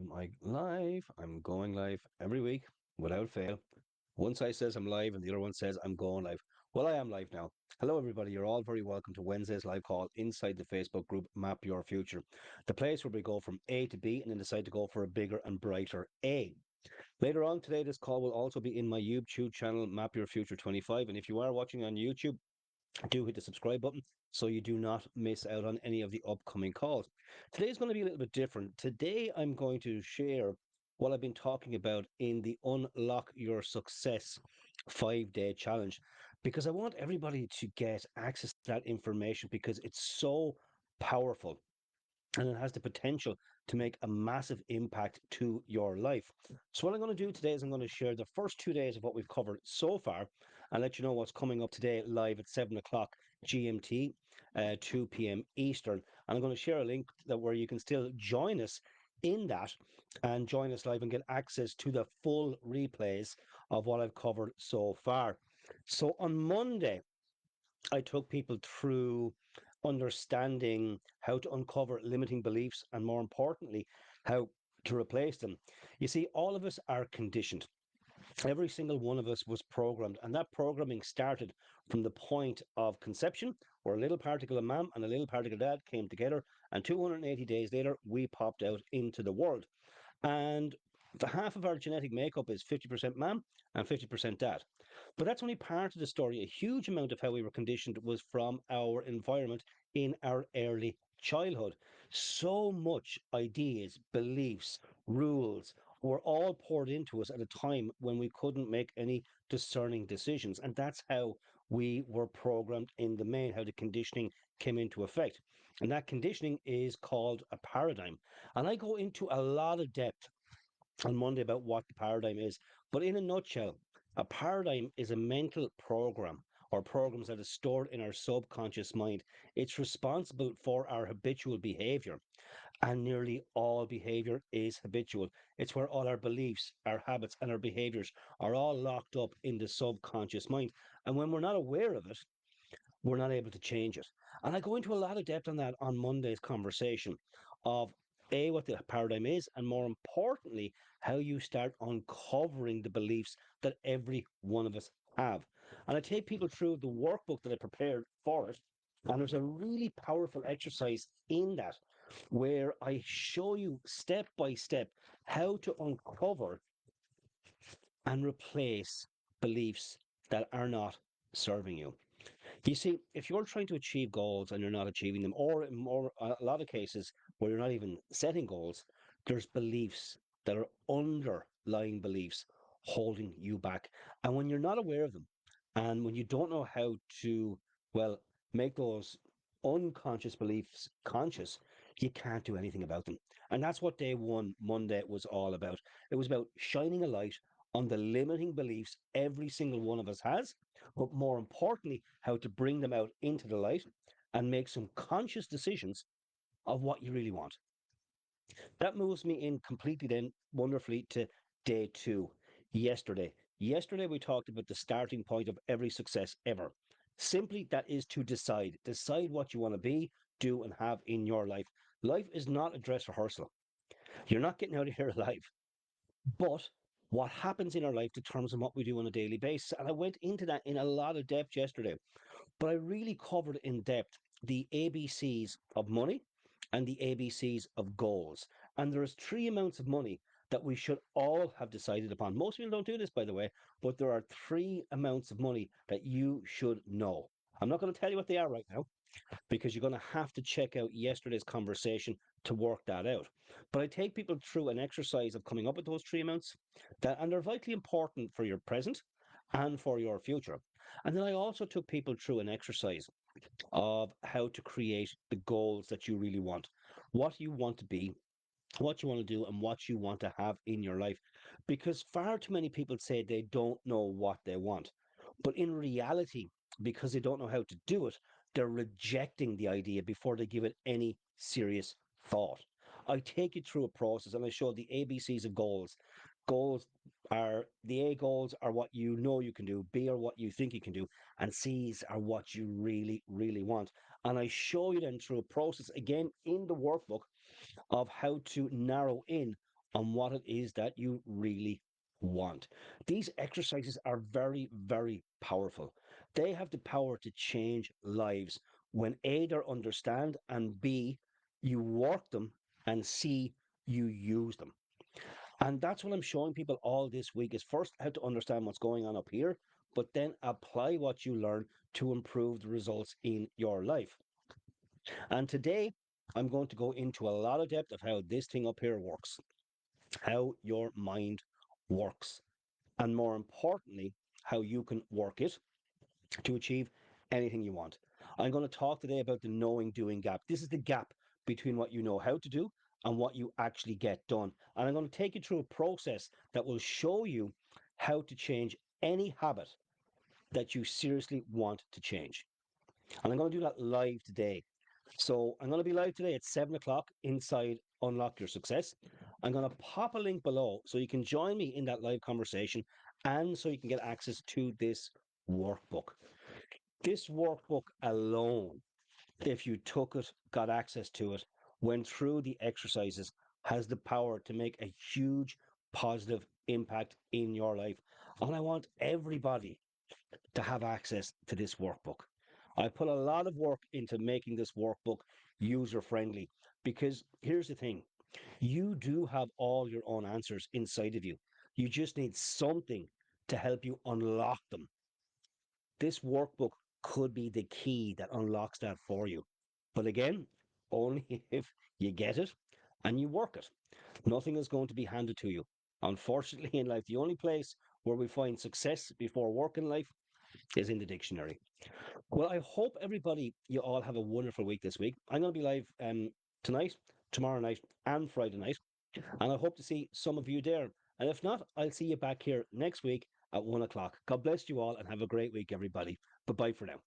Am I live? I'm going live every week without fail. One side says I'm live and the other one says I'm going live. Well, I am live now. Hello, everybody. You're all very welcome to Wednesday's live call inside the Facebook group Map Your Future, the place where we go from A to B and then decide to go for a bigger and brighter A. Later on today, this call will also be in my YouTube channel, Map Your Future 25. And if you are watching on YouTube, do hit the subscribe button so you do not miss out on any of the upcoming calls. Today is going to be a little bit different. Today, I'm going to share what I've been talking about in the Unlock Your Success 5 day challenge because I want everybody to get access to that information because it's so powerful and it has the potential to make a massive impact to your life. So, what I'm going to do today is I'm going to share the first 2 days of what we've covered so far and let you know what's coming up today live at 7 o'clock GMT, 2 p.m. Eastern. And I'm going to share a link that where you can still join us in that and join us live and get access to the full replays of what I've covered so far. So, on Monday, I took people through understanding how to uncover limiting beliefs and, more importantly, how to replace them. You see, all of us are conditioned. Every single one of us was programmed, and that programming started from the point of conception, where a little particle of mom and a little particle of dad came together, and 280 days later, we popped out into the world. And the half of our genetic makeup is 50% mom and 50% dad. But that's only part of the story. A huge amount of how we were conditioned was from our environment in our early childhood. So much ideas, beliefs, rules were all poured into us at a time when we couldn't make any discerning decisions. And that's how we were programmed in the main, how the conditioning came into effect. And that conditioning is called a paradigm. And I go into a lot of depth on Monday about what the paradigm is. But in a nutshell, a paradigm is a mental program or programs that is stored in our subconscious mind. It's responsible for our habitual behavior, and nearly all behavior is habitual. It's where all our beliefs, our habits, and our behaviors are all locked up in the subconscious mind. And when we're not aware of it, we're not able to change it. And I go into a lot of depth on that on Monday's conversation of A, what the paradigm is, and more importantly, how you start uncovering the beliefs that every one of us have. And I take people through the workbook that I prepared for it. And there's a really powerful exercise in that where I show you step by step how to uncover and replace beliefs that are not serving you. You see, if you're trying to achieve goals and you're not achieving them, or in more a lot of cases where you're not even setting goals, there's beliefs that are underlying beliefs holding you back. And when you're not aware of them, and when you don't know how to, well, make those unconscious beliefs conscious, you can't do anything about them. And that's what day one, Monday, was all about. It was about shining a light on the limiting beliefs every single one of us has, but more importantly, how to bring them out into the light and make some conscious decisions of what you really want. That moves me in completely then wonderfully to day two, yesterday. Yesterday, we talked about the starting point of every success ever. Simply, that is to decide. Decide what you want to be, do, and have in your life. Life is not a dress rehearsal. You're not getting out of here alive. But what happens in our life determines what we do on a daily basis. And I went into that in a lot of depth yesterday. But I really covered in depth the ABCs of money and the ABCs of goals. And there is three amounts of money that we should all have decided upon. Most people don't do this, by the way, but there are three amounts of money that you should know. I'm not going to tell you what they are right now because you're going to have to check out yesterday's conversation to work that out. But I take people through an exercise of coming up with those three amounts that, and they're vitally important for your present and for your future. And then I also took people through an exercise of how to create the goals that you really want, what you want to be, what you want to do, and what you want to have in your life. Because far too many people say they don't know what they want. But in reality, because they don't know how to do it, they're rejecting the idea before they give it any serious thought. I take you through a process and I show the ABCs of goals. Goals are the A goals are what you know you can do, B are what you think you can do, and C's are what you really, really want. And I show you then through a process again in the workbook of how to narrow in on what it is that you really want. These exercises are very, very powerful. They have the power to change lives when A, they're understand, and B, you work them, and C, you use them. And that's what I'm showing people all this week is first how to understand what's going on up here, but then apply what you learn to improve the results in your life. And today, I'm going to go into a lot of depth of how this thing up here works, how your mind works, and more importantly, how you can work it to achieve anything you want. I'm going to talk today about the knowing doing gap. This is the gap between what you know how to do and what you actually get done. And I'm going to take you through a process that will show you how to change any habit that you seriously want to change. And I'm going to do that live today. So I'm going to be live today at 7 o'clock inside Unlock Your Success. I'm going to pop a link below so you can join me in that live conversation and so you can get access to this workbook. This workbook alone, if you took it, got access to it, went through the exercises, has the power to make a huge positive impact in your life. And I want everybody to have access to this workbook. I put a lot of work into making this workbook user friendly because here's the thing, you do have all your own answers inside of you. You just need something to help you unlock them. This workbook could be the key that unlocks that for you. But again, only if you get it and you work it. Nothing is going to be handed to you. Unfortunately, in life, the only place where we find success before work in life is in the dictionary. Well, I hope everybody, you all have a wonderful week this week. I'm going to be live tonight, tomorrow night, and Friday night. And I hope to see some of you there. And if not, I'll see you back here next week at 1 o'clock. God bless you all and have a great week, everybody. Bye bye for now.